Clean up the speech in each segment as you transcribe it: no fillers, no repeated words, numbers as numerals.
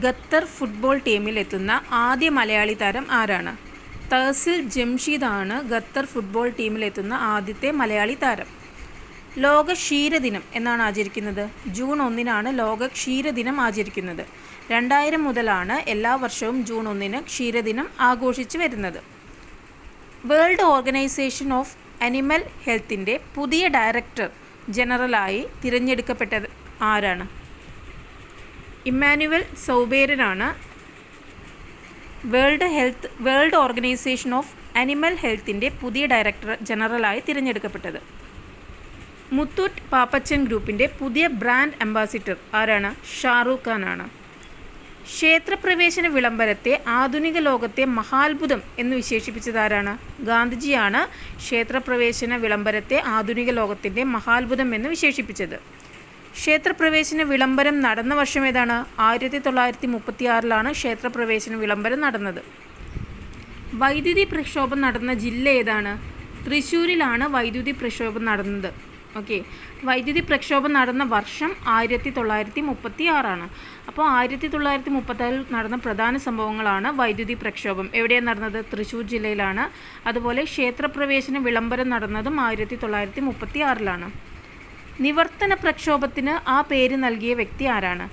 Qatar football ടീമിലെത്തുന്ന ആദ്യ മലയാളി താരം ആരാണ്? തഹസിൽ ജംഷീദാണ് ഖത്തർ ഫുട്ബോൾ ടീമിലെത്തുന്ന ആദ്യത്തെ മലയാളി താരം. ലോക ക്ഷീരദിനം എന്നാണ് ആചരിക്കുന്നത്. ജൂൺ 1 ലോക ക്ഷീരദിനം ആചരിക്കുന്നത്. 2000 മുതലാണ് എല്ലാ വർഷവും ജൂൺ 1 ക്ഷീരദിനം ആഘോഷിച്ചു വരുന്നത്. വേൾഡ് ഓർഗനൈസേഷൻ ഓഫ് അനിമൽ ഹെൽത്തിൻ്റെ പുതിയ ഡയറക്ടർ ജനറലായി തിരഞ്ഞെടുക്കപ്പെട്ടത് ആരാണ്? ഇമ്മാനുവൽ സൗബേരനാണ് വേൾഡ് ഓർഗനൈസേഷൻ ഓഫ് അനിമൽ ഹെൽത്തിൻ്റെ പുതിയ ഡയറക്ടർ ജനറലായി തിരഞ്ഞെടുക്കപ്പെട്ടത്. മുത്തൂറ്റ് പാപ്പച്ചൻ ഗ്രൂപ്പിൻ്റെ പുതിയ ബ്രാൻഡ് അംബാസിഡർ ആരാണ്? ഷാറൂഖ് ഖാനാണ്. ക്ഷേത്രപ്രവേശന വിളംബരത്തെ ആധുനിക ലോകത്തെ മഹാത്ഭുതം എന്ന് വിശേഷിപ്പിച്ചത് ആരാണ്? ഗാന്ധിജിയാണ് ക്ഷേത്രപ്രവേശന വിളംബരത്തെ ആധുനിക ലോകത്തിൻ്റെ മഹാത്ഭുതം എന്ന് വിശേഷിപ്പിച്ചത്. ക്ഷേത്രപ്രവേശന വിളംബരം നടന്ന വർഷം ഏതാണ്? 1936 ക്ഷേത്രപ്രവേശന വിളംബരം നടന്നത്. വൈദ്യുതി പ്രക്ഷോഭം നടന്ന ജില്ല ഏതാണ്? തൃശ്ശൂരിലാണ് വൈദ്യുതി പ്രക്ഷോഭം നടന്നത്. വൈദ്യുതി പ്രക്ഷോഭം നടന്ന വർഷം 1936. അപ്പോൾ 1936 നടന്ന പ്രധാന സംഭവങ്ങളാണ് വൈദ്യുതി പ്രക്ഷോഭം. എവിടെയാണ് നടന്നത്? തൃശ്ശൂർ ജില്ലയിലാണ്. അതുപോലെ ക്ഷേത്രപ്രവേശന വിളംബരം നടന്നതും 1936. നിവർത്തന പ്രക്ഷോഭത്തിന് ആ പേര് നൽകിയ വ്യക്തി ആരാണ്?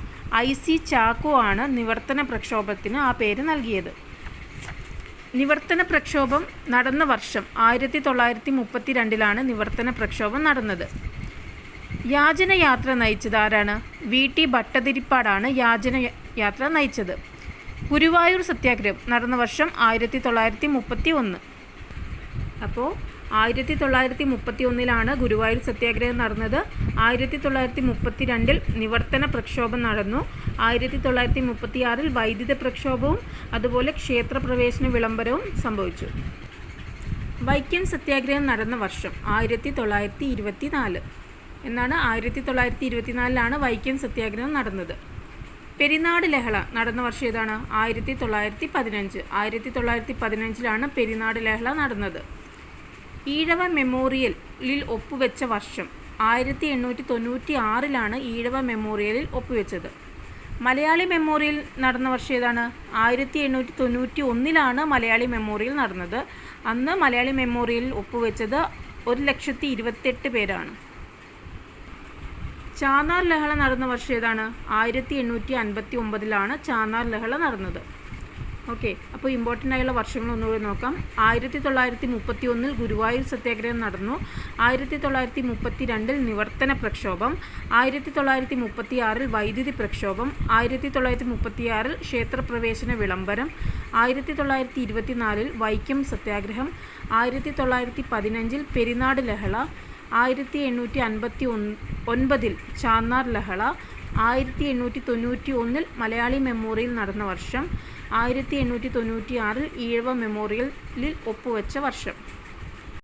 IC ചാക്കോ ആണ് നിവർത്തന പ്രക്ഷോഭത്തിന് ആ പേര് നൽകിയത്. നിവർത്തന പ്രക്ഷോഭം നടന്ന വർഷം 1932 നിവർത്തന പ്രക്ഷോഭം നടന്നത്. യാചനയാത്ര നയിച്ചത് ആരാണ്? VT ഭട്ടതിരിപ്പാടാണ് യാചനയാത്ര നയിച്ചത്. ഗുരുവായൂർ സത്യാഗ്രഹം നടന്ന വർഷം 1931. അപ്പോൾ 1931 ഗുരുവായൂർ സത്യാഗ്രഹം നടന്നത്. 1932 നിവർത്തന പ്രക്ഷോഭം നടന്നു. 1936 വൈദ്യുത പ്രക്ഷോഭവും അതുപോലെ ക്ഷേത്രപ്രവേശന വിളംബരവും സംഭവിച്ചു. വൈക്കം സത്യാഗ്രഹം നടന്ന വർഷം 1924 എന്നാണ്. 1924 വൈക്കം സത്യാഗ്രഹം നടന്നത്. പെരിനാട് ലഹള നടന്ന വർഷം ഏതാണ്? 1915. 1915 പെരിനാട് ലഹള നടന്നത്. ഈഴവ മെമ്മോറിയലിൽ ഒപ്പുവെച്ച വർഷം 1896 ഈഴവ മെമ്മോറിയലിൽ ഒപ്പുവെച്ചത്. മലയാളി മെമ്മോറിയൽ നടന്ന വർഷം ഏതാണ്? 1891 മലയാളി മെമ്മോറിയൽ നടന്നത്. അന്ന് മലയാളി മെമ്മോറിയലിൽ ഒപ്പുവെച്ചത് 1,28,000 പേരാണ്. ചാന്നാർ ലഹള നടന്ന വർഷം ഏതാണ്? 1859 ചാന്നാർ ലഹള നടന്നത്. അപ്പോൾ ഇമ്പോർട്ടൻ്റ് ആയുള്ള വർഷങ്ങൾ ഒന്നുകൂടി നോക്കാം. 1931 ഗുരുവായൂർ സത്യാഗ്രഹം നടന്നു. 1932 നിവർത്തന പ്രക്ഷോഭം. 1936 വൈദ്യുതി പ്രക്ഷോഭം. 1936 ക്ഷേത്രപ്രവേശന വിളംബരം. 1924 വൈക്കം സത്യാഗ്രഹം. 1915 പെരിനാട് ലഹള. 1859 ചാന്നാർ ലഹള. 1891 മലയാളി മെമ്മോറിയൽ നടന്ന വർഷം. 1896 ഈഴവ മെമ്മോറിയലിൽ ഒപ്പുവെച്ച വർഷം.